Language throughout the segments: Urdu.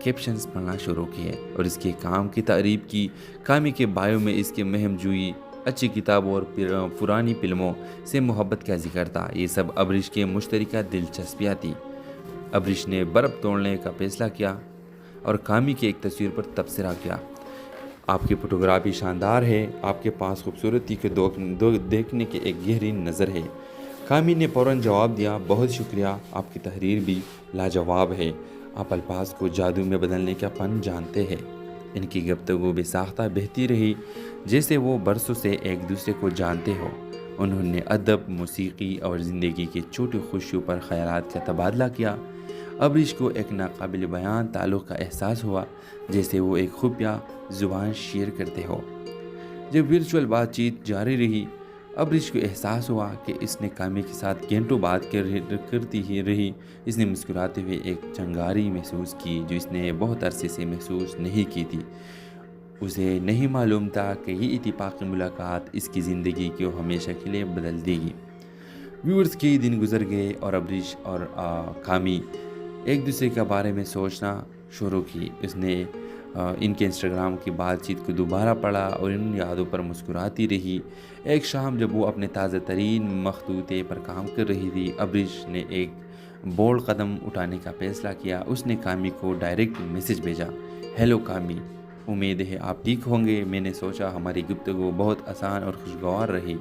کیپشنز پڑھنا شروع کیے اور اس کے کام کی تعریف کی. کامی کے بایو میں اس کے مہم جوئی، اچھی کتابوں اور پرانی فلموں سے محبت کا ذکر تھا. یہ سب ابریش کے مشترکہ دلچسپیاں تھیں. ابریش نے برف توڑنے کا فیصلہ کیا اور کامی کی ایک تصویر پر تبصرہ کیا. آپ کی فوٹوگرافی شاندار ہے، آپ کے پاس خوبصورتی کے دیکھنے کی ایک گہری نظر ہے. کامی نے فوراً جواب دیا، بہت شکریہ، آپ کی تحریر بھی لاجواب ہے، آپ الفاظ کو جادو میں بدلنے کا فن جانتے ہیں. ان کی گفتگو بے ساختہ بہتی رہی جیسے وہ برسوں سے ایک دوسرے کو جانتے ہو. انہوں نے ادب، موسیقی اور زندگی کی چھوٹی خوشیوں پر خیالات کا تبادلہ کیا. ابریش کو ایک ناقابل بیان تعلق کا احساس ہوا، جیسے وہ ایک خفیہ زبان شیئر کرتے ہو. جب ورچوئل بات چیت جاری رہی، ابریش کو احساس ہوا کہ اس نے کامی کے ساتھ گھنٹوں بات کرتی ہی رہی. اس نے مسکراتے ہوئے ایک چنگاری محسوس کی جو اس نے بہت عرصے سے محسوس نہیں کی تھی. اسے نہیں معلوم تھا کہ یہ اتفاقی ملاقات اس کی زندگی کو ہمیشہ کے لیے بدل دے گی. ویورز کے دن گزر گئے اور ابریش اور کامی ایک دوسرے کے بارے میں سوچنا شروع کی. اس نے ان کے انسٹاگرام کی بات چیت کو دوبارہ پڑھا اور ان یادوں پر مسکراتی رہی. ایک شام جب وہ اپنے تازہ ترین مخطوطے پر کام کر رہی تھی، ابریش نے ایک بولڈ قدم اٹھانے کا فیصلہ کیا. اس نے کامی کو ڈائریکٹ میسج بھیجا، ہیلو کامی، امید ہے آپ ٹھیک ہوں گے. میں نے سوچا ہماری گفتگو بہت آسان اور خوشگوار رہی.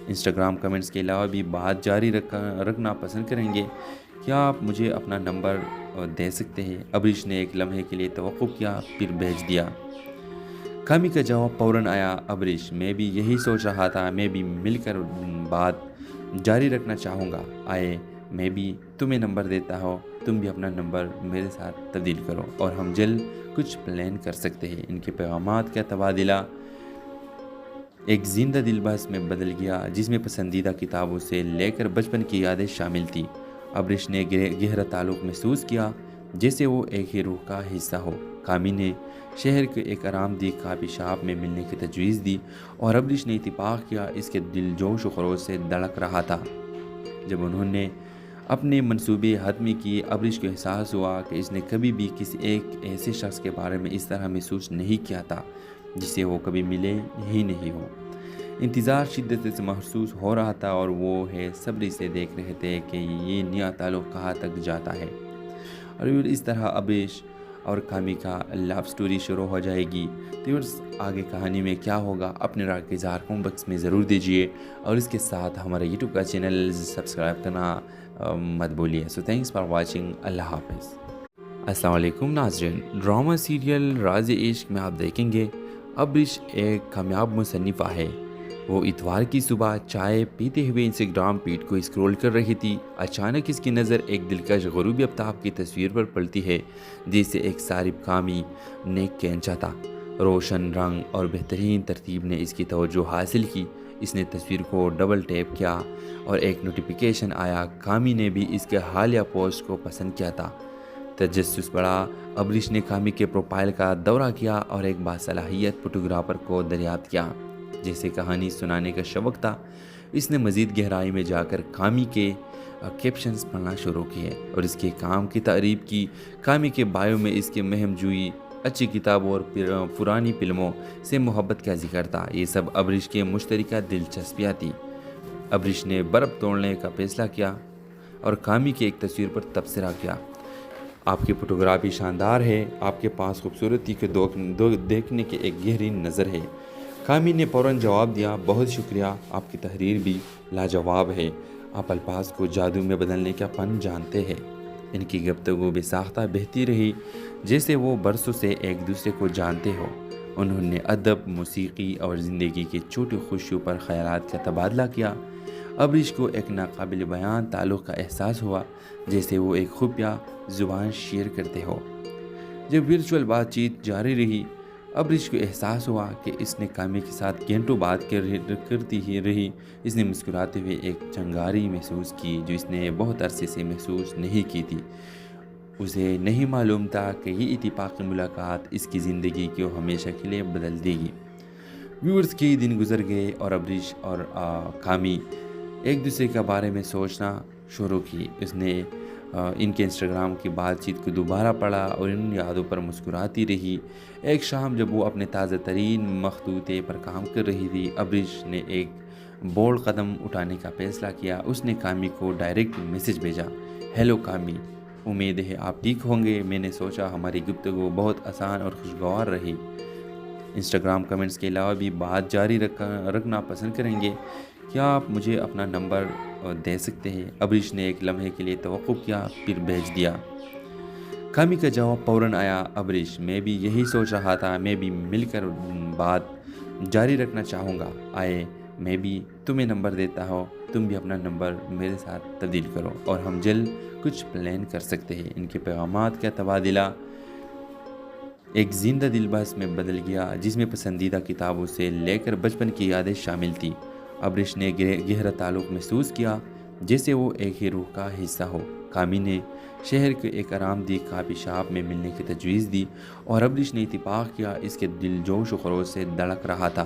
انسٹاگرام کمنٹس کے علاوہ بھی بات جاری رکھنا پسند کریں گے. کیا آپ مجھے اپنا نمبر دے سکتے ہیں؟ ابریش نے ایک لمحے کے لیے توقف کیا، پھر بھیج دیا. کامی کا جواب فوراً آیا، ابریش، میں بھی یہی سوچ رہا تھا، میں بھی مل کر بات جاری رکھنا چاہوں گا. آئے میں بھی تمہیں نمبر دیتا ہوں، تم بھی اپنا نمبر میرے ساتھ تبدیل کرو اور ہم جلد کچھ پلان کر سکتے ہیں. ان کے پیغامات کا تبادلہ ایک زندہ دل بحث میں بدل گیا جس میں پسندیدہ کتابوں سے لے کر بچپن کی یادیں شامل تھیں. ابریش نے گہرا تعلق محسوس کیا جیسے وہ ایک ہی روح کا حصہ ہو. کامی نے شہر کے ایک آرام دہ کافی شاپ میں ملنے کی تجویز دی اور ابریش نے اتفاق کیا. اس کے دل جوش و خروش سے دھڑک رہا تھا. جب انہوں نے اپنے منصوبے حتمی کیے، ابریش کو احساس ہوا کہ اس نے کبھی بھی کسی ایک ایسے شخص کے بارے میں اس طرح محسوس نہیں کیا تھا جسے وہ کبھی ملے ہی نہیں ہو. انتظار شدت سے محسوس ہو رہا تھا اور وہ صبری سے دیکھ رہے تھے کہ یہ نیا تعلق کہاں تک جاتا ہے. اور اس طرح ابریش اور کامی کا لو سٹوری شروع ہو جائے گی. تو آگے کہانی میں کیا ہوگا اپنے رائے کا اظہار کمنٹ باکس میں ضرور دیجیے اور اس کے ساتھ ہمارا یوٹیوب کا چینل سبسکرائب کرنا مت بولیے. سو تھینکس فار واچنگ. اللہ حافظ. السلام علیکم ناظرین. ڈرامہ سیریل راز عشق میں آپ دیکھیں گے ابریش ایک کامیاب مصنفہ ہے. وہ اتوار کی صبح چائے پیتے ہوئے انسٹاگرام فیڈ کو اسکرول کر رہی تھی. اچانک اس کی نظر ایک دلکش غروبی آفتاب کی تصویر پر پڑتی ہے جسے ایک صارف کامی نے کھینچا تھا. روشن رنگ اور بہترین ترتیب نے اس کی توجہ حاصل کی. اس نے تصویر کو ڈبل ٹیپ کیا اور ایک نوٹیفیکیشن آیا. کامی نے بھی اس کے حالیہ پوسٹ کو پسند کیا تھا. تجسس بڑھا. ابریش نے کامی کے پروفائل کا دورہ کیا اور ایک باصلاحیت فوٹوگرافر کو دریافت کیا جیسے کہانی سنانے کا شوق تھا. اس نے مزید گہرائی میں جا کر کامی کے کیپشنز پڑھنا شروع کیے اور اس کے کام کی تعریف کی. کامی کے بایو میں اس کے مہم جوئی، اچھی کتابوں اور پرانی فلموں سے محبت کا ذکر تھا. یہ سب ابریش کے مشترکہ دلچسپیاں تھیں. ابریش نے برف توڑنے کا فیصلہ کیا اور کامی کی ایک تصویر پر تبصرہ کیا. آپ کی فوٹوگرافی شاندار ہے، آپ کے پاس خوبصورتی کے دیکھنے کی ایک گہری نظر ہے. کامی نے فوراً جواب دیا، بہت شکریہ، آپ کی تحریر بھی لاجواب ہے، آپ الفاظ کو جادو میں بدلنے کا فن جانتے ہیں. ان کی گفتگو بے ساختہ بہتی رہی جیسے وہ برسوں سے ایک دوسرے کو جانتے ہو. انہوں نے ادب، موسیقی اور زندگی کی چھوٹی خوشیوں پر خیالات کا تبادلہ کیا. ابریش کو ایک ناقابل بیان تعلق کا احساس ہوا جیسے وہ ایک خفیہ زبان شیئر کرتے ہو. جب ورچوئل بات چیت جاری رہی، ابریش کو احساس ہوا کہ اس نے کامی کے ساتھ گھنٹوں بات کرتی ہی رہی. اس نے مسکراتے ہوئے ایک چنگاری محسوس کی جو اس نے بہت عرصے سے محسوس نہیں کی تھی. اسے نہیں معلوم تھا کہ یہ اتفاقی ملاقات اس کی زندگی کو ہمیشہ کے لیے بدل دے گی. ویورز کے دن گزر گئے اور ابریش اور کامی ایک دوسرے کے بارے میں سوچنا شروع کی. اس نے ان کے انسٹاگرام کی بات چیت کو دوبارہ پڑھا اور ان یادوں پر مسکراتی رہی۔ ایک شام جب وہ اپنے تازہ ترین مخطوطے پر کام کر رہی تھی، ابرش نے ایک بولڈ قدم اٹھانے کا فیصلہ کیا۔ اس نے کامی کو ڈائریکٹ میسج بھیجا، ہیلو کامی، امید ہے آپ ٹھیک ہوں گے۔ میں نے سوچا ہماری گفتگو بہت آسان اور خوشگوار رہی۔ انسٹاگرام کمنٹس کے علاوہ بھی بات جاری رکھنا پسند کریں گے؟ کیا آپ مجھے اپنا نمبر دے سکتے ہیں؟ ابرش نے ایک لمحے کے لیے توقف کیا، پھر بھیج دیا۔ کامی کا جواب فوراً آیا، ابرش میں بھی یہی سوچ رہا تھا، میں بھی مل کر بات جاری رکھنا چاہوں گا۔ آئے میں بھی تمہیں نمبر دیتا ہوں، تم بھی اپنا نمبر میرے ساتھ تبدیل کرو اور ہم جلد کچھ پلان کر سکتے ہیں۔ ان کے پیغامات کا تبادلہ ایک زندہ دل بحث میں بدل گیا، جس میں پسندیدہ کتابوں سے لے کر بچپن کی یادیں شامل تھیں۔ ابرش نے گہرا تعلق محسوس کیا، جیسے وہ ایک ہی روح کا حصہ ہو۔ کامی نے شہر کے ایک آرام دہ کافی شاپ میں ملنے کی تجویز دی اور ابرش نے اتفاق کیا۔ اس کے دل جوش و خروش سے دھڑک رہا تھا۔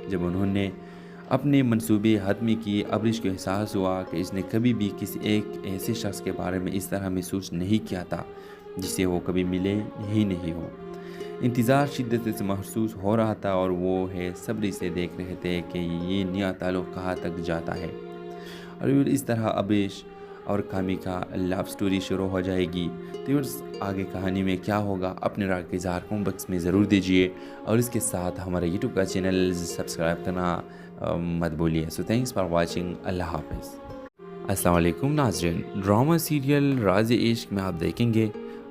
جب انہوں نے اپنے منصوبے حتمی کیے، ابرش کو احساس ہوا کہ اس نے کبھی بھی کسی ایک ایسے شخص کے بارے میں اس طرح محسوس نہیں کیا تھا جسے وہ کبھی ملے ہی نہیں ہو۔ انتظار شدت سے محسوس ہو رہا تھا اور وہ صبری سے دیکھ رہے تھے کہ یہ نیا تعلق کہاں تک جاتا ہے۔ اور اس طرح ابرش اور کامی کا لو سٹوری شروع ہو جائے گی۔ تو آگے کہانی میں کیا ہوگا، اپنے رائے کا اظہار کمنٹ باکس میں ضرور دیجیے اور اس کے ساتھ ہمارے یوٹیوب کا چینل سبسکرائب کرنا مت بولیے۔ سو تھینکس فار واچنگ، اللہ حافظ۔ السلام علیکم ناظرین، ڈرامہ سیریل راز عشق میں آپ دیکھیں گے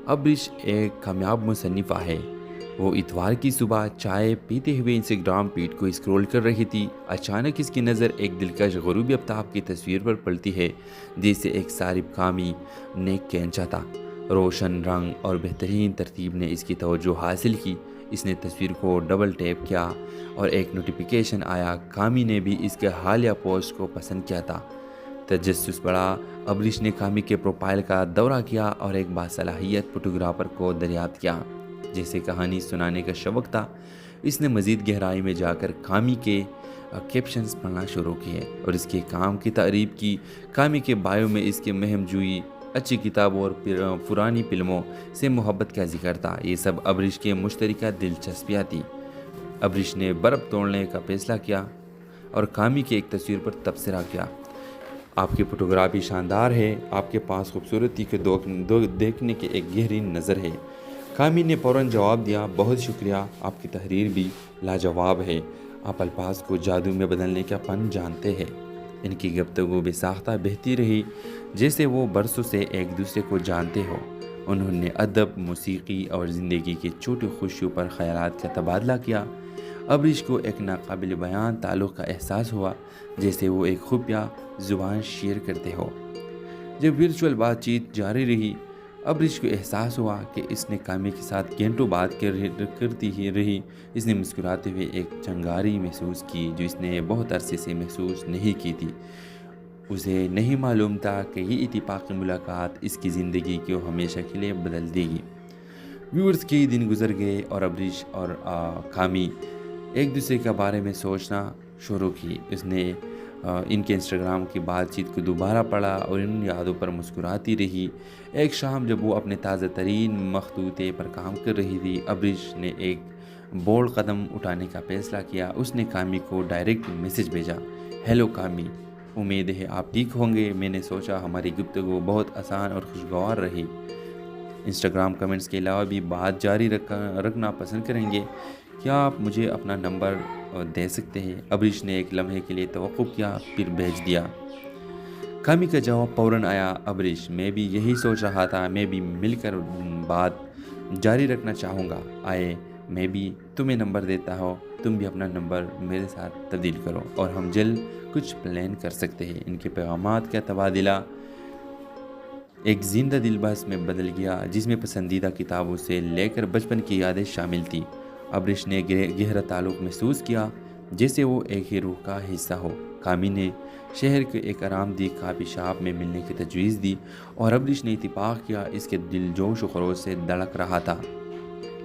ابرش ایک کامیاب مصنفہ ہے۔ وہ اتوار کی صبح چائے پیتے ہوئے انسٹاگرام فیڈ کو اسکرول کر رہی تھی۔ اچانک اس کی نظر ایک دلکش غروبی آفتاب کی تصویر پر پڑتی ہے، جسے ایک صارف کامی نے کھینچا تھا۔ روشن رنگ اور بہترین ترتیب نے اس کی توجہ حاصل کی۔ اس نے تصویر کو ڈبل ٹیپ کیا اور ایک نوٹیفیکیشن آیا۔ کامی نے بھی اس کے حالیہ پوسٹ کو پسند کیا تھا۔ تجسس بڑھا، ابرش نے کامی کے پروفائل کا دورہ کیا اور ایک باصلاحیت فوٹوگرافر کو دریافت کیا۔ جیسے کہانی سنانے کا شوق تھا، اس نے مزید گہرائی میں جا کر کامی کے کیپشنز پڑھنا شروع کیے اور اس کے کام کی تعریف کی۔ کامی کے بایو میں اس کے مہم جوئی، اچھی کتابوں اور پرانی فلموں سے محبت کا ذکر تھا۔ یہ سب ابرش کے مشترکہ دلچسپیاں تھیں۔ ابرش نے برف توڑنے کا فیصلہ کیا اور کامی کی ایک تصویر پر تبصرہ کیا، آپ کی فوٹوگرافی شاندار ہے، آپ کے پاس خوبصورتی کے دیکھنے کی ایک گہری نظر ہے۔ کامی نے فوراً جواب دیا، بہت شکریہ، آپ کی تحریر بھی لاجواب ہے، آپ الفاظ کو جادو میں بدلنے کا فن جانتے ہیں۔ ان کی گفتگو بے ساختہ بہتی رہی، جیسے وہ برسوں سے ایک دوسرے کو جانتے ہو۔ انہوں نے ادب، موسیقی اور زندگی کی چھوٹی خوشیوں پر خیالات کا تبادلہ کیا۔ ابرش کو ایک ناقابل بیان تعلق کا احساس ہوا، جیسے وہ ایک خفیہ زبان شیئر کرتے ہو۔ جب ورچوئل بات چیت جاری رہی، ابرش کو احساس ہوا کہ اس نے کامی کے ساتھ گھنٹوں بات کرتی ہی رہی۔ اس نے مسکراتے ہوئے ایک چنگاری محسوس کی جو اس نے بہت عرصے سے محسوس نہیں کی تھی۔ اسے نہیں معلوم تھا کہ یہ اتفاقی ملاقات اس کی زندگی کو ہمیشہ کے لیے بدل دے گی۔ ویورز کئی دن گزر گئے اور ابرش اور کامی ایک دوسرے کے بارے میں سوچنا شروع کی۔ اس نے ان کے انسٹاگرام کی بات چیت کو دوبارہ پڑھا اور ان یادوں پر مسکراتی رہی۔ ایک شام جب وہ اپنے تازہ ترین مخطوطے پر کام کر رہی تھی، ابرش نے ایک بولڈ قدم اٹھانے کا فیصلہ کیا۔ اس نے کامی کو ڈائریکٹ میسج بھیجا، ہیلو کامی، امید ہے آپ ٹھیک ہوں گے۔ میں نے سوچا ہماری گفتگو بہت آسان اور خوشگوار رہی۔ انسٹاگرام کمنٹس کے علاوہ بھی بات جاری رکھنا پسند کریں گے؟ کیا آپ مجھے اپنا نمبر دے سکتے ہیں؟ ابرش نے ایک لمحے کے لیے توقف کیا، پھر بھیج دیا۔ کامی کا جواب فوراً آیا، ابرش میں بھی یہی سوچ رہا تھا، میں بھی مل کر بات جاری رکھنا چاہوں گا۔ آئے میں بھی تمہیں نمبر دیتا ہوں، تم بھی اپنا نمبر میرے ساتھ تبدیل کرو اور ہم جلد کچھ پلان کر سکتے ہیں۔ ان کے پیغامات کا تبادلہ ایک زندہ دل بحث میں بدل گیا، جس میں پسندیدہ کتابوں سے لے کر بچپن کی یادیں شامل تھیں۔ ابرش نے گہرا تعلق محسوس کیا، جیسے وہ ایک ہی روح کا حصہ ہو۔ کامی نے شہر کے ایک آرام دہ کافی شاپ میں ملنے کی تجویز دی اور ابرش نے اتفاق کیا۔ اس کے دل جوش و خروش سے دھڑک رہا تھا۔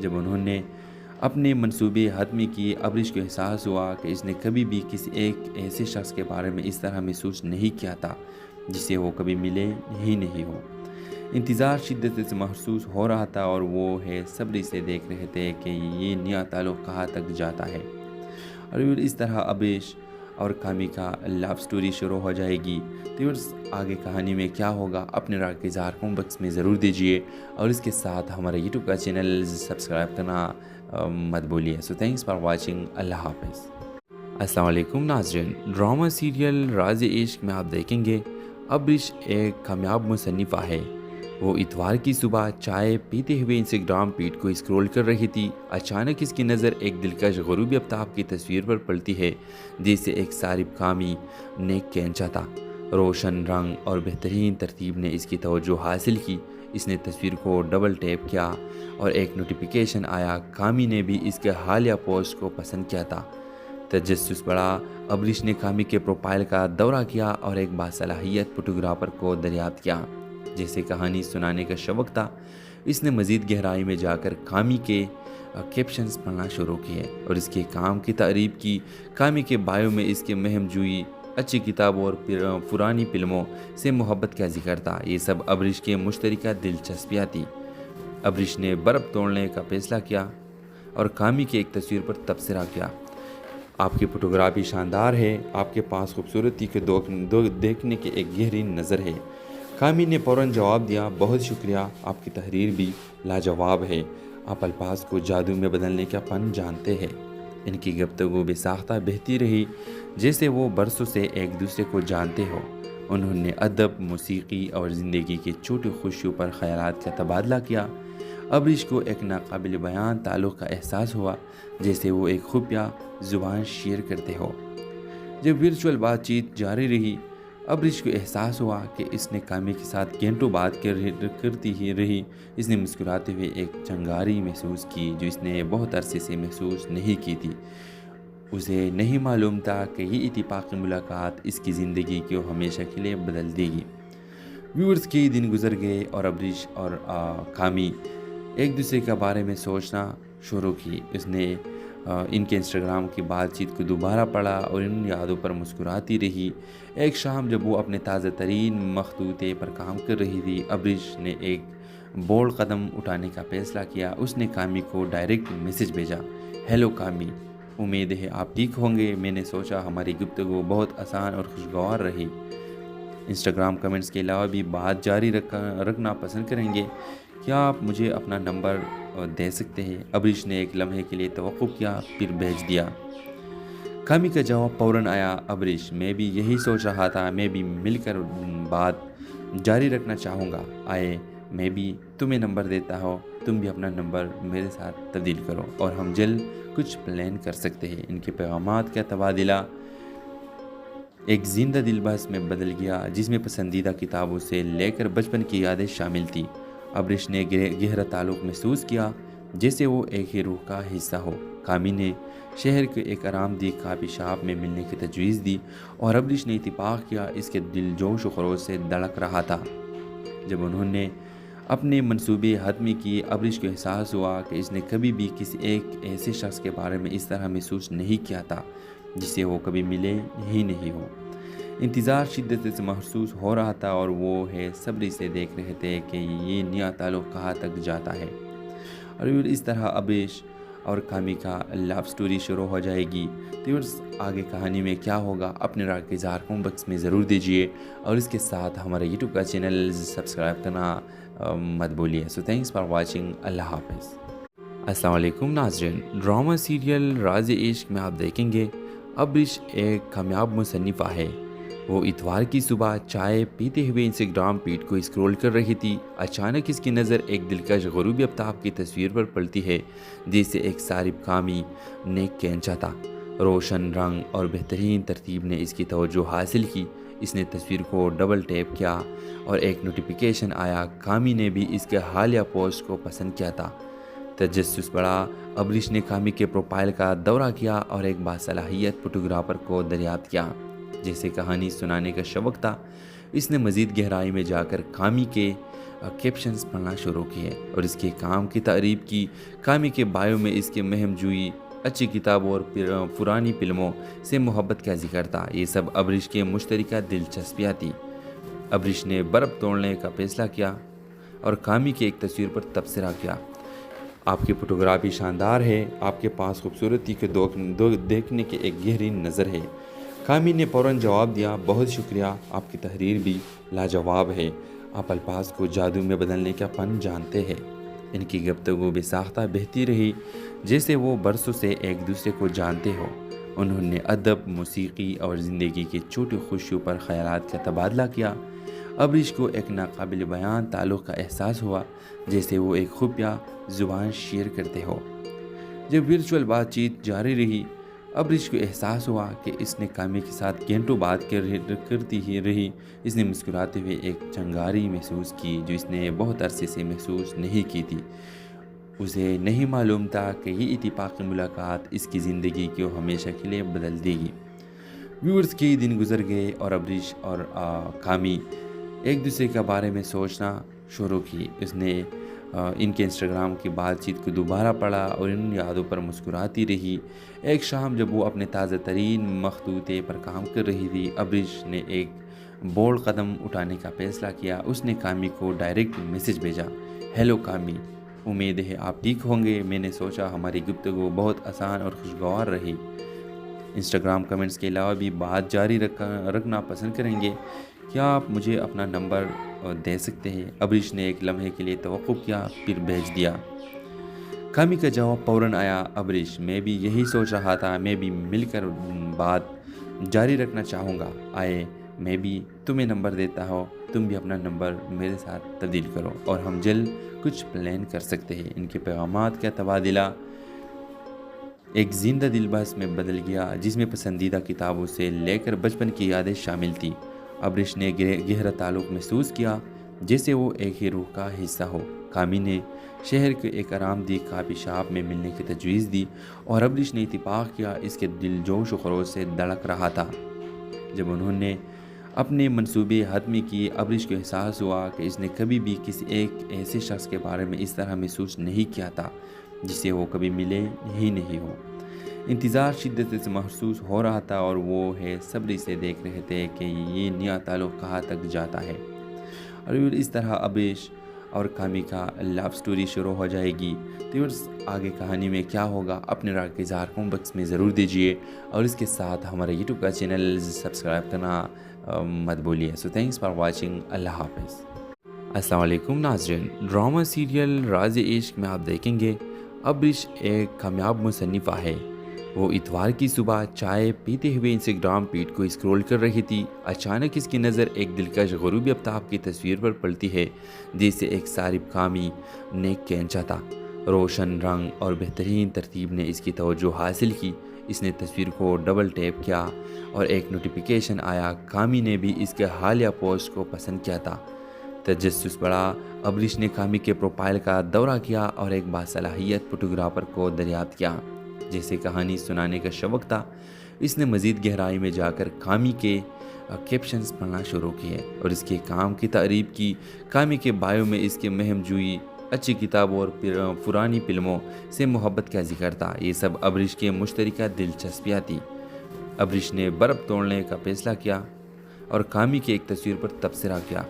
جب انہوں نے اپنے منصوبے حتمی کیے، ابرش کو احساس ہوا کہ اس نے کبھی بھی کسی ایک ایسے شخص کے بارے میں اس طرح محسوس نہیں کیا تھا جسے وہ کبھی ملے ہی نہیں ہو۔ انتظار شدت سے محسوس ہو رہا تھا اور وہ ہے صبر سے دیکھ رہے تھے کہ یہ نیا تعلق کہاں تک جاتا ہے۔ اور اس طرح ابریش اور کامی کا لو سٹوری شروع ہو جائے گی۔ تو آگے کہانی میں کیا ہوگا اپنے رائے کا اظہار کمنٹ باکس میں ضرور دیجیے، اور اس کے ساتھ ہمارے یوٹیوب کا چینل سبسکرائب کرنا مت بولیے۔ سو تھینکس فار واچنگ، اللہ حافظ۔ السلام علیکم ناظرین، ڈرامہ سیریل راز عشق میں آپ دیکھیں گے ابریش ایک کامیاب مصنفہ ہے۔ وہ اتوار کی صبح چائے پیتے ہوئے انسٹاگرام فیڈ کو اسکرول کر رہی تھی۔ اچانک اس کی نظر ایک دلکش غروبی آفتاب کی تصویر پر پڑتی ہے، جسے ایک صارف کامی نیک کھینچا تھا۔ روشن رنگ اور بہترین ترتیب نے اس کی توجہ حاصل کی۔ اس نے تصویر کو ڈبل ٹیپ کیا اور ایک نوٹیفیکیشن آیا۔ کامی نے بھی اس کے حالیہ پوسٹ کو پسند کیا تھا۔ تجسس بڑھا، ابریش نے کامی کے پروفائل کا دورہ کیا اور ایک باصلاحیت فوٹوگرافر کو دریافت کیا۔ جیسے کہانی سنانے کا شوق تھا، اس نے مزید گہرائی میں جا کر کامی کے کیپشنز پڑھنا شروع کیے اور اس کے کام کی تعریف کی۔ کامی کے بایو میں اس کے مہم جوئی، اچھی کتابوں اور پرانی فلموں سے محبت کا ذکر تھا۔ یہ سب ابریش کے مشترکہ دلچسپیاں تھیں۔ ابریش نے برف توڑنے کا فیصلہ کیا اور کامی کی ایک تصویر پر تبصرہ کیا۔ آپ کی فوٹوگرافی شاندار ہے، آپ کے پاس خوبصورتی کے دیکھنے کے ایک گہری نظر ہے۔ کامی نے فوراً جواب دیا، بہت شکریہ، آپ کی تحریر بھی لاجواب ہے، آپ الفاظ کو جادو میں بدلنے کا فن جانتے ہیں۔ ان کی گفتگو بے ساختہ بہتی رہی، جیسے وہ برسوں سے ایک دوسرے کو جانتے ہو۔ انہوں نے ادب، موسیقی اور زندگی کی چھوٹی خوشیوں پر خیالات کا تبادلہ کیا۔ ابریش کو ایک ناقابل بیان تعلق کا احساس ہوا، جیسے وہ ایک خفیہ زبان شیئر کرتے ہو۔ جب ورچوئل بات چیت جاری رہی، ابریش کو احساس ہوا کہ اس نے کامی کے ساتھ گھنٹوں بات کرتی ہی رہی۔ اس نے مسکراتے ہوئے ایک چنگاری محسوس کی جو اس نے بہت عرصے سے محسوس نہیں کی تھی۔ اسے نہیں معلوم تھا کہ یہ اتفاقی ملاقات اس کی زندگی کو ہمیشہ کے لیے بدل دے گی۔ ویورز کئی دن گزر گئے اور ابریش اور کامی ایک دوسرے کے بارے میں سوچنا شروع کی۔ اس نے ان کے انسٹاگرام کی بات چیت کو دوبارہ پڑھا اور ان یادوں پر مسکراتی رہی۔ ایک شام جب وہ اپنے تازہ ترین مخطوطے پر کام کر رہی تھی، ابریش نے ایک بولڈ قدم اٹھانے کا فیصلہ کیا۔ اس نے کامی کو ڈائریکٹ میسج بھیجا، ہیلو کامی، امید ہے آپ ٹھیک ہوں گے۔ میں نے سوچا ہماری گفتگو بہت آسان اور خوشگوار رہی۔ انسٹاگرام کمنٹس کے علاوہ بھی بات جاری رکھنا پسند کریں گے؟ کیا آپ مجھے اپنا نمبر دے سکتے ہیں؟ ابریش نے ایک لمحے کے لیے توقف کیا، پھر بھیج دیا۔ کامی کا جواب فوراً آیا، ابریش، میں بھی یہی سوچ رہا تھا، میں بھی مل کر بات جاری رکھنا چاہوں گا۔ آئے میں بھی تمہیں نمبر دیتا ہوں، تم بھی اپنا نمبر میرے ساتھ تبدیل کرو اور ہم جلد کچھ پلان کر سکتے ہیں۔ ان کے پیغامات کا تبادلہ ایک زندہ دل بحث میں بدل گیا، جس میں پسندیدہ کتابوں سے لے کر بچپن کی یادیں شامل تھیں۔ ابریش نے گہرا تعلق محسوس کیا، جیسے وہ ایک ہی روح کا حصہ ہو۔ کامی نے شہر کے ایک آرام دہ کافی شاپ میں ملنے کی تجویز دی اور ابریش نے اتفاق کیا۔ اس کے دل جوش و خروش سے دھڑک رہا تھا۔ جب انہوں نے اپنے منصوبے حتمی کیے، ابریش کو احساس ہوا کہ اس نے کبھی بھی کسی ایک ایسے شخص کے بارے میں اس طرح محسوس نہیں کیا تھا جسے وہ کبھی ملے ہی نہیں ہو۔ انتظار شدت سے محسوس ہو رہا تھا اور وہ ہے صبر سے دیکھ رہے تھے کہ یہ نیا تعلق کہاں تک جاتا ہے۔ اور اس طرح ابریش اور کامی کا لو سٹوری شروع ہو جائے گی۔ تو آگے کہانی میں کیا ہوگا اپنے رائے کا اظہار کمنٹ باکس میں ضرور دیجیے، اور اس کے ساتھ ہمارے یوٹیوب کا چینل سبسکرائب کرنا مت بولیے۔ سو تھینکس فار واچنگ، اللہ حافظ۔ السلام علیکم ناظرین، ڈرامہ سیریل راز عشق میں آپ دیکھیں گے ابریش ایک کامیاب مصنفہ ہے۔ وہ اتوار کی صبح چائے پیتے ہوئے انسٹاگرام فیڈ کو اسکرول کر رہی تھی۔ اچانک اس کی نظر ایک دلکش غروبی آفتاب کی تصویر پر پڑتی ہے، جسے ایک صارف کامی نیک کھینچا تھا۔ روشن رنگ اور بہترین ترتیب نے اس کی توجہ حاصل کی۔ اس نے تصویر کو ڈبل ٹیپ کیا اور ایک نوٹیفیکیشن آیا۔ کامی نے بھی اس کے حالیہ پوسٹ کو پسند کیا تھا۔ تجسس بڑھا، ابریش نے کامی کے پروفائل کا دورہ کیا اور ایک باصلاحیت فوٹوگرافر کو دریافت کیا۔ جیسے کہانی سنانے کا شوق تھا، اس نے مزید گہرائی میں جا کر کامی کے کیپشنز پڑھنا شروع کیے اور اس کے کام کی تعریف کی۔ کامی کے بایو میں اس کے مہم جوئی، اچھی کتابوں اور پرانی فلموں سے محبت کا ذکر تھا۔ یہ سب ابریش کے مشترکہ دلچسپیاں تھیں۔ ابریش نے برف توڑنے کا فیصلہ کیا اور کامی کی ایک تصویر پر تبصرہ کیا۔ آپ کی فوٹوگرافی شاندار ہے، آپ کے پاس خوبصورتی کے دیکھنے کی ایک گہری نظر ہے۔ کامی نے فوراً جواب دیا، بہت شکریہ، آپ کی تحریر بھی لاجواب ہے، آپ الفاظ کو جادو میں بدلنے کا فن جانتے ہیں۔ ان کی گفتگو بے ساختہ بہتی رہی جیسے وہ برسوں سے ایک دوسرے کو جانتے ہو۔ انہوں نے ادب، موسیقی اور زندگی کی چھوٹی خوشیوں پر خیالات کا تبادلہ کیا۔ ابریش کو ایک ناقابل بیان تعلق کا احساس ہوا، جیسے وہ ایک خفیہ زبان شیئر کرتے ہو۔ جب ورچوئل بات چیت جاری رہی، ابریش کو احساس ہوا کہ اس نے کامی کے ساتھ گھنٹوں بات کرتی ہی رہی۔ اس نے مسکراتے ہوئے ایک چنگاری محسوس کی جو اس نے بہت عرصے سے محسوس نہیں کی تھی۔ اسے نہیں معلوم تھا کہ یہ اتفاقی ملاقات اس کی زندگی کو ہمیشہ کے لیے بدل دے گی۔ ویورز کے دن گزر گئے اور ابریش اور کامی ایک دوسرے کے بارے میں سوچنا شروع کی۔ اس نے ان کے انسٹاگرام کی بات چیت کو دوبارہ پڑھا اور ان یادوں پر مسکراتی رہی۔ ایک شام جب وہ اپنے تازہ ترین مخطوطے پر کام کر رہی تھی، ابریش نے ایک بولڈ قدم اٹھانے کا فیصلہ کیا۔ اس نے کامی کو ڈائریکٹ میسج بھیجا، ہیلو کامی، امید ہے آپ ٹھیک ہوں گے۔ میں نے سوچا ہماری گفتگو بہت آسان اور خوشگوار رہی۔ انسٹاگرام کمنٹس کے علاوہ بھی بات جاری رکھنا پسند کریں گے، کیا آپ مجھے اپنا نمبر دے سکتے ہیں؟ ابریش نے ایک لمحے کے لیے توقف کیا، پھر بھیج دیا۔ کامی کا جواب فوراً آیا، ابریش، میں بھی یہی سوچ رہا تھا، میں بھی مل کر بات جاری رکھنا چاہوں گا۔ آئے میں بھی تمہیں نمبر دیتا ہوں، تم بھی اپنا نمبر میرے ساتھ تبدیل کرو اور ہم جلد کچھ پلان کر سکتے ہیں۔ ان کے پیغامات کا تبادلہ ایک زندہ دل بحث میں بدل گیا جس میں پسندیدہ کتابوں سے لے کر بچپن کی یادیں شامل تھیں۔ ابریش نے گہرا تعلق محسوس کیا جیسے وہ ایک ہی روح کا حصہ ہو۔ کامی نے شہر کے ایک آرام دہ کافی شاپ میں ملنے کی تجویز دی اور ابریش نے اتفاق کیا۔ اس کے دل جوش و خروش سے دھڑک رہا تھا۔ جب انہوں نے اپنے منصوبے حتمی کیے، ابریش کو احساس ہوا کہ اس نے کبھی بھی کسی ایک ایسے شخص کے بارے میں اس طرح محسوس نہیں کیا تھا جسے وہ کبھی ملے ہی نہیں ہو۔ انتظار شدت سے محسوس ہو رہا تھا اور وہ صبری سے دیکھ رہے تھے کہ یہ نیا تعلق کہاں تک جاتا ہے۔ اور اس طرح ابریش اور کامی کا لو سٹوری شروع ہو جائے گی۔ تو آگے کہانی میں کیا ہوگا اپنے رائے کا اظہار کمنٹ باکس میں ضرور دیجیے اور اس کے ساتھ ہمارے یوٹیوب کا چینل سبسکرائب کرنا مت بھولیے۔ سو تھینکس فار واچنگ، اللہ حافظ۔ السلام علیکم ناظرین، ڈرامہ سیریل راز عشق میں آپ دیکھیں گے ابریش ایک کامیاب مصنفہ ہے۔ وہ اتوار کی صبح چائے پیتے ہوئے انسٹاگرام فیڈ کو اسکرول کر رہی تھی۔ اچانک اس کی نظر ایک دلکش غروبی آفتاب کی تصویر پر پڑتی ہے جسے ایک صارف کامی نے کھینچا تھا۔ روشن رنگ اور بہترین ترتیب نے اس کی توجہ حاصل کی۔ اس نے تصویر کو ڈبل ٹیپ کیا اور ایک نوٹیفیکیشن آیا۔ کامی نے بھی اس کے حالیہ پوسٹ کو پسند کیا تھا۔ تجسس بڑھا، ابریش نے کامی کے پروفائل کا دورہ کیا اور ایک باصلاحیت فوٹوگرافر کو دریافت کیا جیسے کہانی سنانے کا شوق تھا۔ اس نے مزید گہرائی میں جا کر کامی کے کیپشنز پڑھنا شروع کیے اور اس کے کام کی تعریف کی۔ کامی کے بایو میں اس کے مہم جوئی، اچھی کتابوں اور پرانی فلموں سے محبت کا ذکر تھا۔ یہ سب ابریش کے مشترکہ دلچسپیاں تھیں۔ ابریش نے برف توڑنے کا فیصلہ کیا اور کامی کی ایک تصویر پر تبصرہ کیا،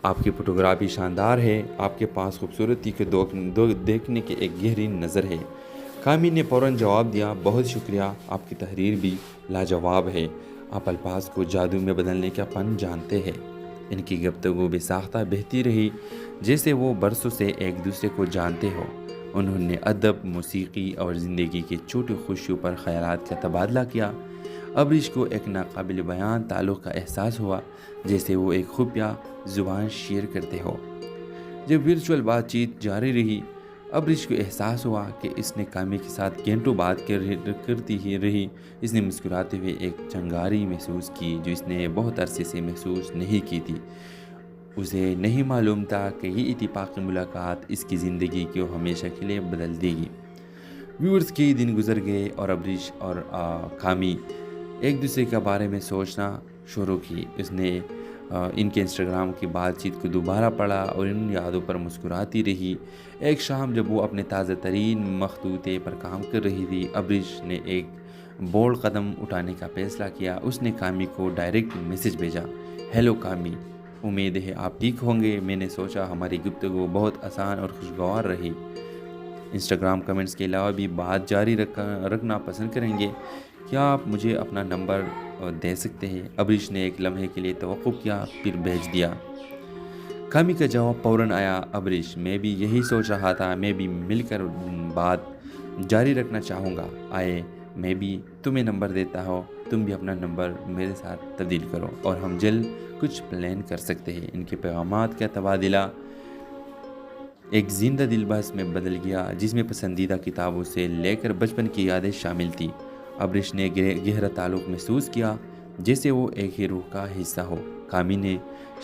آپ کی فوٹوگرافی شاندار ہے، آپ کے پاس خوبصورتی کے دیکھنے کی ایک گہری نظر ہے۔ کامی نے فوراً جواب دیا، بہت شکریہ، آپ کی تحریر بھی لاجواب ہے، آپ الفاظ کو جادو میں بدلنے کا فن جانتے ہیں۔ ان کی گفتگو بے ساختہ بہتی رہی جیسے وہ برسوں سے ایک دوسرے کو جانتے ہو۔ انہوں نے ادب، موسیقی اور زندگی کی چھوٹی خوشیوں پر خیالات کا تبادلہ کیا۔ ابریش کو ایک ناقابل بیان تعلق کا احساس ہوا جیسے وہ ایک خفیہ زبان شیئر کرتے ہو۔ جب ورچوئل بات چیت جاری رہی، ابریش کو احساس ہوا کہ اس نے کامی کے ساتھ گھنٹوں بات کرتی ہی رہی۔ اس نے مسکراتے ہوئے ایک چنگاری محسوس کی جو اس نے بہت عرصے سے محسوس نہیں کی تھی۔ اسے نہیں معلوم تھا کہ یہ اتفاقی ملاقات اس کی زندگی کو ہمیشہ کے لیے بدل دے گی۔ ویورز کے دن گزر گئے اور ابریش اور کامی ایک دوسرے کے بارے میں سوچنا شروع کی۔ اس نے ان کے انسٹاگرام کی بات چیت کو دوبارہ پڑھا اور ان یادوں پر مسکراتی رہی۔ ایک شام جب وہ اپنے تازہ ترین مخطوطے پر کام کر رہی تھی، ابریش نے ایک بولڈ قدم اٹھانے کا فیصلہ کیا۔ اس نے کامی کو ڈائریکٹ میسج بھیجا، ہیلو کامی، امید ہے آپ ٹھیک ہوں گے. میں نے سوچا ہماری گفتگو بہت آسان اور خوشگوار رہی. انسٹاگرام کمنٹس کے علاوہ بھی بات جاری رکھنا پسند کریں گے. کیا آپ مجھے اپنا نمبر دے سکتے ہیں؟ ابریش نے ایک لمحے کے لیے توقف کیا، پھر بھیج دیا. کامی کا جواب فوراً آیا. ابریش، میں بھی یہی سوچ رہا تھا. میں بھی مل کر بات جاری رکھنا چاہوں گا. آئے میں بھی تمہیں نمبر دیتا ہوں، تم بھی اپنا نمبر میرے ساتھ تبدیل کرو اور ہم جلد کچھ پلان کر سکتے ہیں. ان کے پیغامات کا تبادلہ ایک زندہ دل بحث میں بدل گیا جس میں پسندیدہ کتابوں سے لے کر بچپن کی یادیں شامل تھیں. ابریش نے گہرا تعلق محسوس کیا، جیسے وہ ایک ہی روح کا حصہ ہو. کامی نے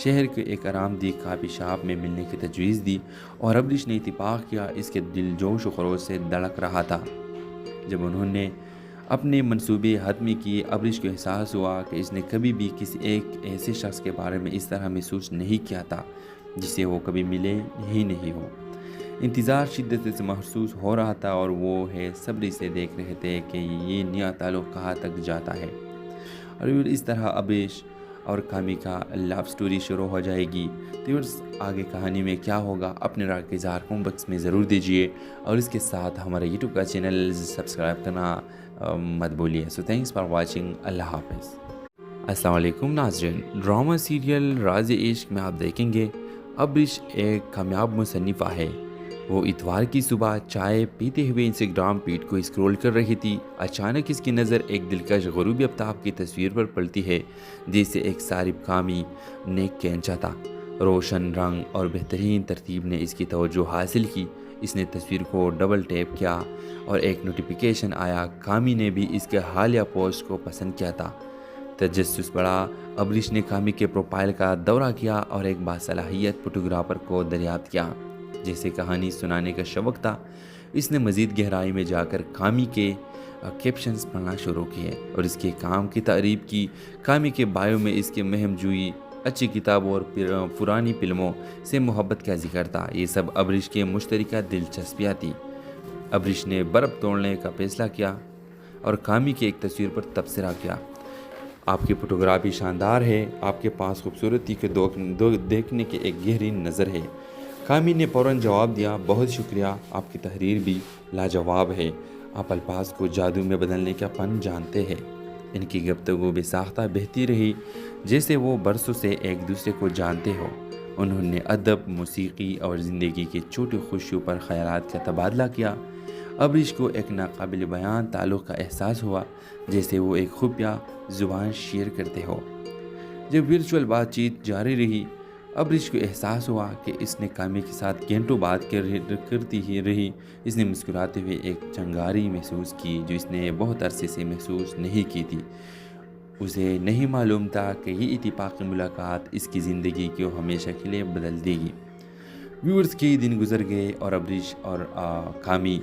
شہر کے ایک آرام دہ کافی شاپ میں ملنے کی تجویز دی اور ابریش نے اتفاق کیا. اس کے دل جوش و خروش سے دھڑک رہا تھا. جب انہوں نے اپنے منصوبے حتمی کیے، ابریش کو احساس ہوا کہ اس نے کبھی بھی کسی ایک ایسے شخص کے بارے میں اس طرح محسوس نہیں کیا تھا جسے وہ کبھی ملے ہی نہیں ہو. انتظار شدت سے محسوس ہو رہا تھا اور وہ صبر سے دیکھ رہے تھے کہ یہ نیا تعلق کہاں تک جاتا ہے. اور اس طرح ابریش اور کامی کا لو سٹوری شروع ہو جائے گی. تو آگے کہانی میں کیا ہوگا اپنے رائے کا اظہار کمنٹ باکس میں ضرور دیجیے اور اس کے ساتھ ہمارے یوٹیوب کا چینل سبسکرائب کرنا مت بولیے. سو تھینکس فار واچنگ. اللہ حافظ. السلام علیکم ناظرین. ڈرامہ سیریل راز عشق میں آپ دیکھیں گے ابریش ایک کامیاب مصنفہ ہے. وہ اتوار کی صبح چائے پیتے ہوئے انسٹاگرام فیڈ کو اسکرول کر رہی تھی. اچانک اس کی نظر ایک دلکش غروبی آفتاب کی تصویر پر پڑتی ہے جسے ایک صارف کامی نے کھینچا تھا. روشن رنگ اور بہترین ترتیب نے اس کی توجہ حاصل کی. اس نے تصویر کو ڈبل ٹیپ کیا اور ایک نوٹیفیکیشن آیا. کامی نے بھی اس کے حالیہ پوسٹ کو پسند کیا تھا. تجسس بڑھا. ابریش نے کامی کے پروفائل کا دورہ کیا اور ایک باصلاحیت فوٹوگرافر کو دریافت کیا. جیسے کہانی سنانے کا شوق تھا، اس نے مزید گہرائی میں جا کر کامی کے کیپشنز پڑھنا شروع کیے اور اس کے کام کی تعریف کی. کامی کے بایو میں اس کے مہم جوئی، اچھی کتابوں اور پرانی فلموں سے محبت کا ذکر تھا. یہ سب ابریش کے مشترکہ دلچسپیاں تھیں. ابریش نے برف توڑنے کا فیصلہ کیا اور کامی کی ایک تصویر پر تبصرہ کیا. آپ کی فوٹوگرافی شاندار ہے. آپ کے پاس خوبصورتی کے دیکھنے کی ایک گہری نظر ہے. کامی نے فوراً جواب دیا. بہت شکریہ. آپ کی تحریر بھی لاجواب ہے. آپ الفاظ کو جادو میں بدلنے کا فن جانتے ہیں. ان کی گفتگو بے ساختہ بہتی رہی جیسے وہ برسوں سے ایک دوسرے کو جانتے ہو. انہوں نے ادب، موسیقی اور زندگی کی چھوٹی خوشیوں پر خیالات کا تبادلہ کیا. ابریش کو ایک ناقابل بیان تعلق کا احساس ہوا، جیسے وہ ایک خفیہ زبان شیئر کرتے ہو. جب ورچوئل بات چیت جاری رہی، ابریش کو احساس ہوا کہ اس نے کامی کے ساتھ گھنٹوں بات کرتی ہی رہی. اس نے مسکراتے ہوئے ایک چنگاری محسوس کی جو اس نے بہت عرصے سے محسوس نہیں کی تھی. اسے نہیں معلوم تھا کہ یہ اتفاقی ملاقات اس کی زندگی کو ہمیشہ کے لیے بدل دے گی. ویورز کئی دن گزر گئے اور ابریش اور کامی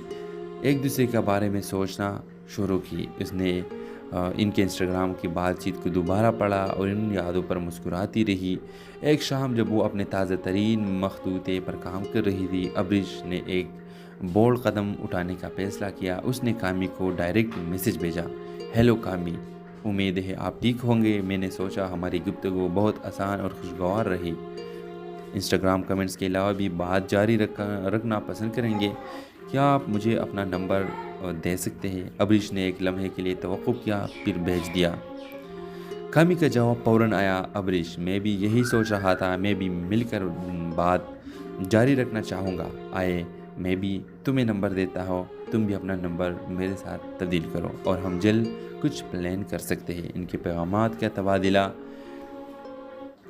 ایک دوسرے کے بارے میں سوچنا شروع کی. اس نے ان کے انسٹاگرام کی بات چیت کو دوبارہ پڑھا اور ان یادوں پر مسکراتی رہی. ایک شام جب وہ اپنے تازہ ترین مخطوطے پر کام کر رہی تھی، ابریش نے ایک بولڈ قدم اٹھانے کا فیصلہ کیا. اس نے کامی کو ڈائریکٹ میسج بھیجا. ہیلو کامی، امید ہے آپ ٹھیک ہوں گے. میں نے سوچا ہماری گفتگو بہت آسان اور خوشگوار رہی. انسٹاگرام کمنٹس کے علاوہ بھی بات جاری رکھنا پسند کریں گے. کیا آپ مجھے اپنا نمبر دے سکتے ہیں؟ ابریش نے ایک لمحے کے لیے توقف کیا، پھر بھیج دیا. کامی کا جواب فوراً آیا. ابریش، میں بھی یہی سوچ رہا تھا. میں بھی مل کر بات جاری رکھنا چاہوں گا. آئے میں بھی تمہیں نمبر دیتا ہوں، تم بھی اپنا نمبر میرے ساتھ تبدیل کرو اور ہم جلد کچھ پلان کر سکتے ہیں. ان کے پیغامات کا تبادلہ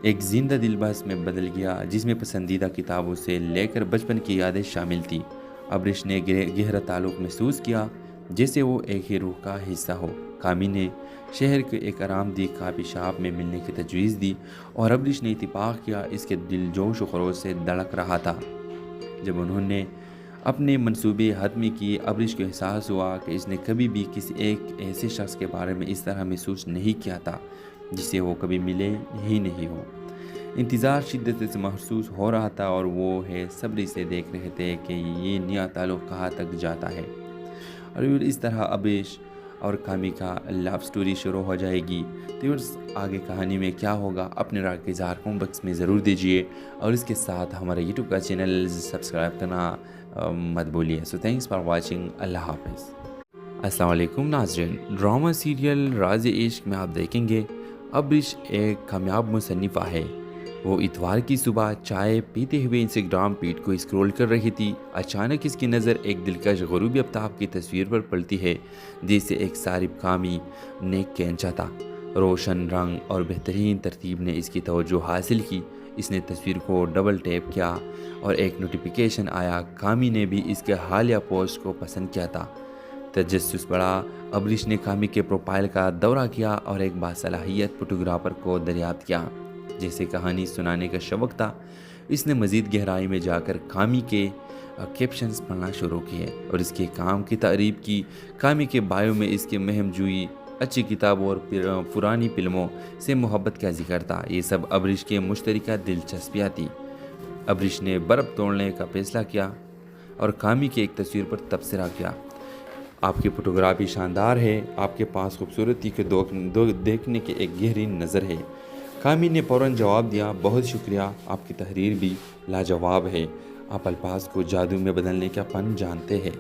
ایک زندہ دل بحث میں بدل گیا جس میں پسندیدہ کتابوں سے لے کر بچپن کی یادیں شامل تھیں. ابریش نے گہرا تعلق محسوس کیا، جیسے وہ ایک ہی روح کا حصہ ہو. کامی نے شہر کے ایک آرام دہ کافی شاپ میں ملنے کی تجویز دی اور ابریش نے اتفاق کیا. اس کے دل جوش و خروش سے دھڑک رہا تھا. جب انہوں نے اپنے منصوبے حتمی کیے، ابریش کو احساس ہوا کہ اس نے کبھی بھی کسی ایک ایسے شخص کے بارے میں اس طرح محسوس نہیں کیا تھا جسے وہ کبھی ملے ہی نہیں ہو. انتظار شدت سے محسوس ہو رہا تھا اور وہ صبر سے دیکھ رہے تھے کہ یہ نیا تعلق کہاں تک جاتا ہے. اور اس طرح ابریش اور کامی کا لو سٹوری شروع ہو جائے گی۔ تو آگے کہانی میں کیا ہوگا اپنے رائے کا اظہار کمنٹ باکس میں ضرور دیجیے، اور اس کے ساتھ ہمارا یوٹیوب کا چینل سبسکرائب کرنا مت بولیے۔ سو تھینکس فار واچنگ، اللہ حافظ۔ السلام علیکم ناظرین، ڈرامہ سیریل راز عشق میں آپ دیکھیں گے ابرش ایک کامیاب مصنفہ ہے۔ وہ اتوار کی صبح چائے پیتے ہوئے انسٹاگرام فیڈ کو اسکرول کر رہی تھی۔ اچانک اس کی نظر ایک دلکش غروبی آفتاب کی تصویر پر پڑتی ہے، جسے ایک صارف کامی نیک کھینچا تھا۔ روشن رنگ اور بہترین ترتیب نے اس کی توجہ حاصل کی۔ اس نے تصویر کو ڈبل ٹیپ کیا اور ایک نوٹیفیکیشن آیا۔ کامی نے بھی اس کے حالیہ پوسٹ کو پسند کیا تھا۔ تجسس بڑھا، ابرش نے کامی کے پروفائل کا دورہ کیا اور ایک باصلاحیت فوٹوگرافر کو دریافت کیا۔ جیسے کہانی سنانے کا شوق تھا، اس نے مزید گہرائی میں جا کر کامی کے کیپشنز پڑھنا شروع کیے اور اس کے کام کی تعریف کی۔ کامی کے بایو میں اس کے مہم جوئی، اچھی کتابوں اور پرانی فلموں سے محبت کا ذکر تھا۔ یہ سب ابرش کے مشترکہ دلچسپیاں تھیں۔ ابرش نے برف توڑنے کا فیصلہ کیا اور کامی کی ایک تصویر پر تبصرہ کیا۔ آپ کی فوٹوگرافی شاندار ہے، آپ کے پاس خوبصورتی کو دیکھنے کی ایک گہری نظر ہے۔ کامی نے فوراً جواب دیا، بہت شکریہ، آپ کی تحریر بھی لاجواب ہے، آپ الفاظ کو جادو میں بدلنے کا فن جانتے ہیں۔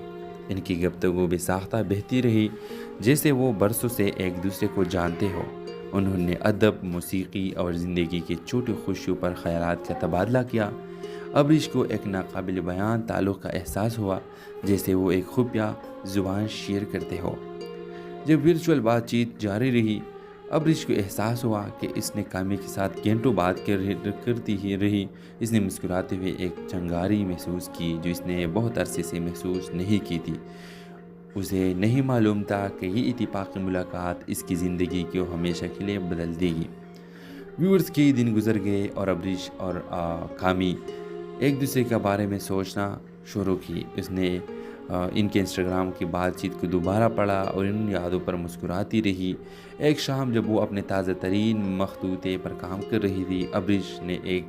ان کی گفتگو بے ساختہ بہتی رہی، جیسے وہ برسوں سے ایک دوسرے کو جانتے ہو۔ انہوں نے ادب، موسیقی اور زندگی کی چھوٹی خوشیوں پر خیالات کا تبادلہ کیا۔ ابرش کو ایک ناقابل بیان تعلق کا احساس ہوا، جیسے وہ ایک خفیہ زبان شیئر کرتے ہو۔ جب ورچوئل بات چیت جاری رہی، ابرش کو احساس ہوا کہ اس نے کامی کے ساتھ گھنٹوں بات کرتی ہی رہی۔ اس نے مسکراتے ہوئے ایک چنگاری محسوس کی جو اس نے بہت عرصے سے محسوس نہیں کی تھی۔ اسے نہیں معلوم تھا کہ یہ اتفاقی ملاقات اس کی زندگی کو ہمیشہ کے لیے بدل دے گی۔ ویورز کئی دن گزر گئے اور ابرش اور کامی ایک دوسرے کے بارے میں سوچنا شروع کی۔ اس نے ان کے انسٹاگرام کی بات چیت کو دوبارہ پڑھا اور ان یادوں پر مسکراتی رہی۔ ایک شام جب وہ اپنے تازہ ترین مخطوطے پر کام کر رہی تھی، ابرش نے ایک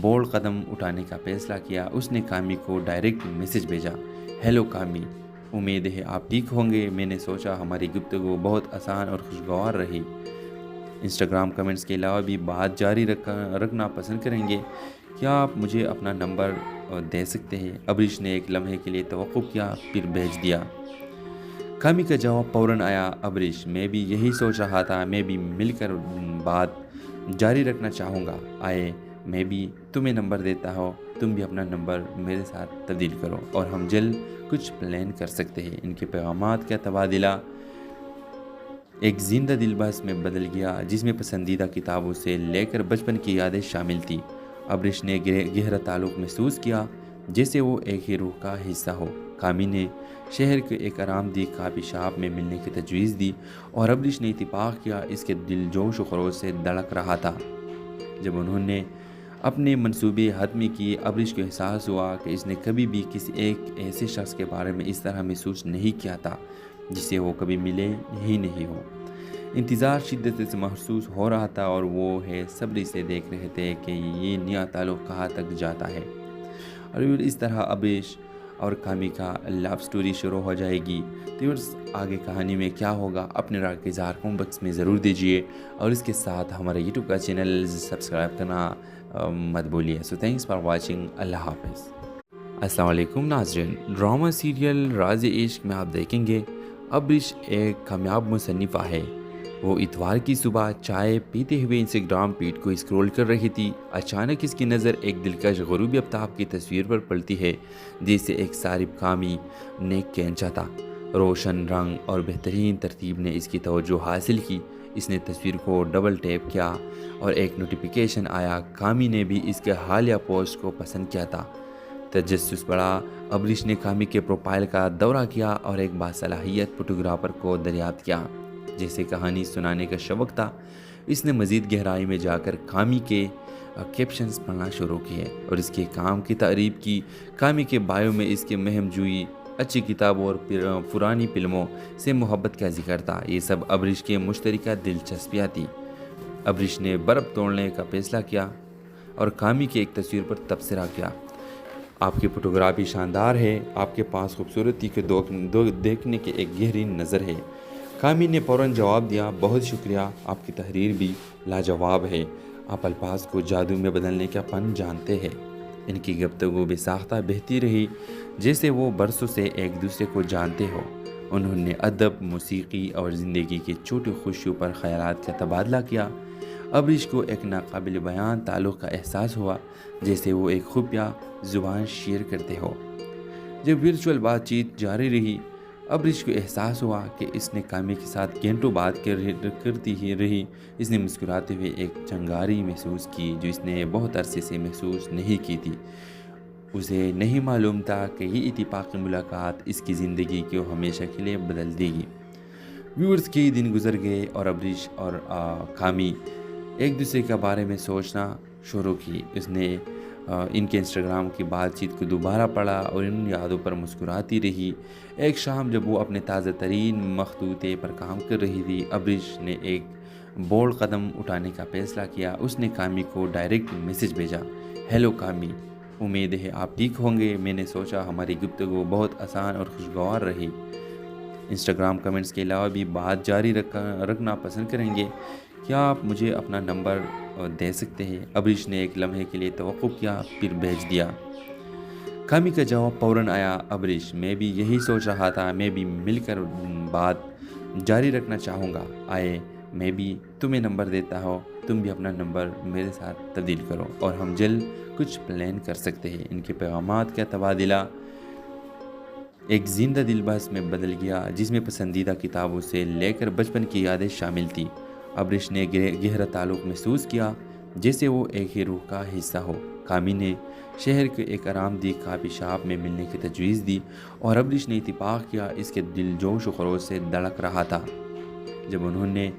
بولڈ قدم اٹھانے کا فیصلہ کیا۔ اس نے کامی کو ڈائریکٹ میسج بھیجا، ہیلو کامی، امید ہے آپ ٹھیک ہوں گے۔ میں نے سوچا ہماری گفتگو بہت آسان اور خوشگوار رہی۔ انسٹاگرام کمنٹس کے علاوہ بھی بات جاری رکھنا پسند کریں گے؟ کیا آپ مجھے اپنا نمبر دے سکتے ہیں؟ ابرش نے ایک لمحے کے لیے توقف کیا، پھر بھیج دیا۔ کامی کا جواب فوراً آیا، ابرش، میں بھی یہی سوچ رہا تھا، میں بھی مل کر بات جاری رکھنا چاہوں گا۔ آئے میں بھی تمہیں نمبر دیتا ہوں، تم بھی اپنا نمبر میرے ساتھ تبدیل کرو اور ہم جلد کچھ پلان کر سکتے ہیں۔ ان کے پیغامات کا تبادلہ ایک زندہ دل بحث میں بدل گیا، جس میں پسندیدہ کتابوں سے لے کر بچپن کی یادیں شامل تھیں۔ ابرش نے گہرا تعلق محسوس کیا، جیسے وہ ایک ہی روح کا حصہ ہو۔ کامی نے شہر کے ایک آرام دہ کافی شاپ میں ملنے کی تجویز دی اور ابرش نے اتفاق کیا۔ اس کے دل جوش و خروش سے دھڑک رہا تھا۔ جب انہوں نے اپنے منصوبے حتمی کیے، ابرش کو احساس ہوا کہ اس نے کبھی بھی کسی ایک ایسے شخص کے بارے میں اس طرح محسوس نہیں کیا تھا جسے وہ کبھی ملے ہی نہیں ہو۔ انتظار شدت سے محسوس ہو رہا تھا اور وہ ہے صبری سے دیکھ رہے تھے کہ یہ نیا تعلق کہاں تک جاتا ہے۔ اور اس طرح ابرش اور کامی کا لو سٹوری شروع ہو جائے گی۔ تو آگے کہانی میں کیا ہوگا اپنے رائے کا اظہار کمنٹ باکس میں ضرور دیجیے، اور اس کے ساتھ ہمارا یوٹیوب کا چینل سبسکرائب کرنا مت بولیے۔ سو تھینکس فار واچنگ، اللہ حافظ۔ السلام علیکم ناظرین، ڈرامہ سیریل راز عشق میں آپ دیکھیں گے ابرش ایک کامیاب مصنفہ ہے۔ وہ اتوار کی صبح چائے پیتے ہوئے انسٹاگرام فیڈ کو اسکرول کر رہی تھی۔ اچانک اس کی نظر ایک دلکش غروبی آفتاب کی تصویر پر پڑتی ہے، جسے ایک صارف کامی نیک کھینچا تھا۔ روشن رنگ اور بہترین ترتیب نے اس کی توجہ حاصل کی۔ اس نے تصویر کو ڈبل ٹیپ کیا اور ایک نوٹیفیکیشن آیا۔ کامی نے بھی اس کے حالیہ پوسٹ کو پسند کیا تھا۔ تجسس بڑھا، ابرش نے کامی کے پروفائل کا دورہ کیا اور ایک باصلاحیت فوٹوگرافر کو دریافت کیا۔ جیسے کہانی سنانے کا شوق تھا، اس نے مزید گہرائی میں جا کر کامی کے کیپشنز پڑھنا شروع کیے اور اس کے کام کی تعریف کی۔ کامی کے بایو میں اس کے مہم جوئی، اچھی کتابوں اور پرانی فلموں سے محبت کا ذکر تھا۔ یہ سب ابرش کے مشترکہ دلچسپیاں تھیں۔ ابرش نے برف توڑنے کا فیصلہ کیا اور کامی کی ایک تصویر پر تبصرہ کیا۔ آپ کی فوٹوگرافی شاندار ہے، آپ کے پاس خوبصورتی کو دیکھنے کی ایک گہری نظر ہے۔ کامی نے فوراً جواب دیا، بہت شکریہ، آپ کی تحریر بھی لاجواب ہے، آپ الفاظ کو جادو میں بدلنے کا فن جانتے ہیں۔ ان کی گفتگو بے ساختہ بہتی رہی جیسے وہ برسوں سے ایک دوسرے کو جانتے ہو۔ انہوں نے ادب، موسیقی اور زندگی کے چھوٹے خوشیوں پر خیالات کا تبادلہ کیا۔ ابریش کو ایک ناقابل بیان تعلق کا احساس ہوا، جیسے وہ ایک خفیہ زبان شیئر کرتے ہو۔ جب ورچوئل بات چیت جاری رہی، ابریش کو احساس ہوا کہ اس نے کامی کے ساتھ گھنٹوں بات کرتی ہی رہی۔ اس نے مسکراتے ہوئے ایک چنگاری محسوس کی جو اس نے بہت عرصے سے محسوس نہیں کی تھی۔ اسے نہیں معلوم تھا کہ یہ اتفاقی ملاقات اس کی زندگی کو ہمیشہ کے لیے بدل دے گی۔ ویورز کے دن گزر گئے اور ابریش اور کامی ایک دوسرے کے بارے میں سوچنا شروع کی۔ اس نے ان کے انسٹاگرام کی بات چیت کو دوبارہ پڑھا اور ان یادوں پر مسکراتی رہی۔ ایک شام جب وہ اپنے تازہ ترین مخطوطے پر کام کر رہی تھی، ابریش نے ایک بولڈ قدم اٹھانے کا فیصلہ کیا۔ اس نے کامی کو ڈائریکٹ میسج بھیجا، ہیلو کامی، امید ہے آپ ٹھیک ہوں گے۔ میں نے سوچا ہماری گفتگو بہت آسان اور خوشگوار رہی۔ انسٹاگرام کمنٹس کے علاوہ بھی بات جاری رکھنا پسند کریں گے، کیا آپ مجھے اپنا نمبر دے سکتے ہیں؟ ابریش نے ایک لمحے کے لیے توقف کیا، پھر بھیج دیا۔ کامی کا جواب فوراً آیا، ابریش، میں بھی یہی سوچ رہا تھا، میں بھی مل کر بات جاری رکھنا چاہوں گا۔ آئے میں بھی تمہیں نمبر دیتا ہوں، تم بھی اپنا نمبر میرے ساتھ تبدیل کرو اور ہم جلد کچھ پلان کر سکتے ہیں۔ ان کے پیغامات کا تبادلہ ایک زندہ دل بحث میں بدل گیا جس میں پسندیدہ کتابوں سے لے کر بچپن کی یادیں شامل تھیں۔ ابریش نے گہرا تعلق محسوس کیا جیسے وہ ایک ہی روح کا حصہ ہو۔ کامی نے شہر کے ایک آرام دہ کافی شاپ میں ملنے کی تجویز دی اور ابریش نے اتفاق کیا۔ اس کے دل جوش و خروش سے دھڑک رہا تھا۔ جب انہوں نے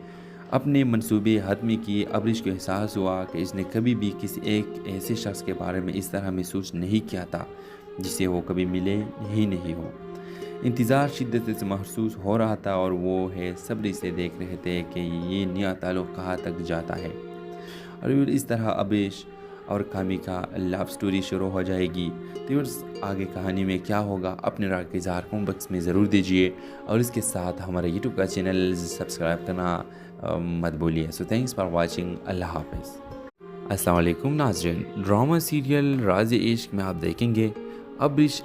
اپنے منصوبے حتمی کیے، ابریش کو احساس ہوا کہ اس نے کبھی بھی کسی ایک ایسے شخص کے بارے میں اس طرح محسوس نہیں کیا تھا جسے وہ کبھی ملے ہی نہیں ہو۔ انتظار شدت سے محسوس ہو رہا تھا اور وہ صبر سے دیکھ رہے تھے کہ یہ نیا تعلق کہاں تک جاتا ہے۔ اور اس طرح ابریش اور کامی کا لو سٹوری شروع ہو جائے گی۔ تو آگے کہانی میں کیا ہوگا، اپنے رائے کا اظہار کمنٹ باکس میں ضرور دیجیے اور اس کے ساتھ ہمارا یوٹیوب کا چینل سبسکرائب کرنا مت بولیے۔ سو تھینکس فار واچنگ، اللہ حافظ۔ السلام علیکم ناظرین، ڈرامہ سیریل راز عشق میں آپ دیکھیں گے ابریش